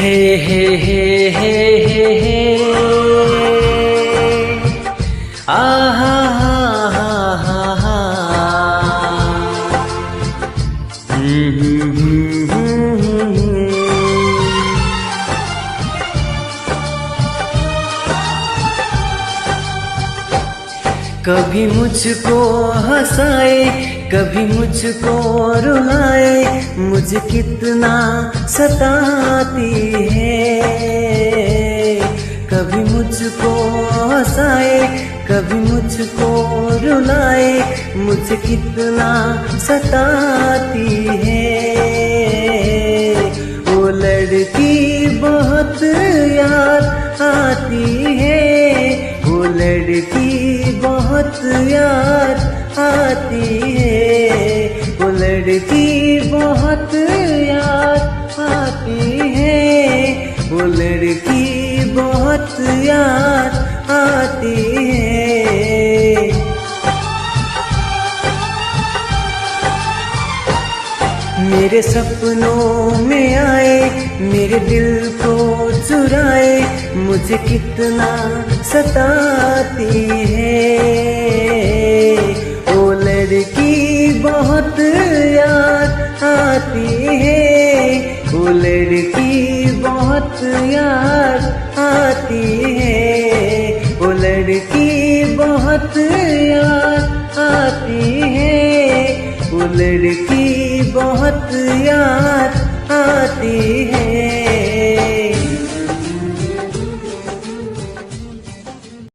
हे आहा हा हा हा कभी मुझको हंसाए कभी मुझको रुलाए मुझे कितना सताती है। कभी मुझको हंसाए कभी मुझको रुलाए मुझे कितना सताती है। वो लड़की बहुत याद आती है वो लड़की बहुत याद आती है वो लड़की बहुत याद आती है वो लड़की बहुत याद आती है। मेरे सपनों में आए मेरे दिल को चुराए मुझे कितना सताती है। वो लड़की बहुत याद आती है वो लड़की बहुत याद आती है वो लड़की बहुत याद आती है वो लड़की बहुत याद आती है।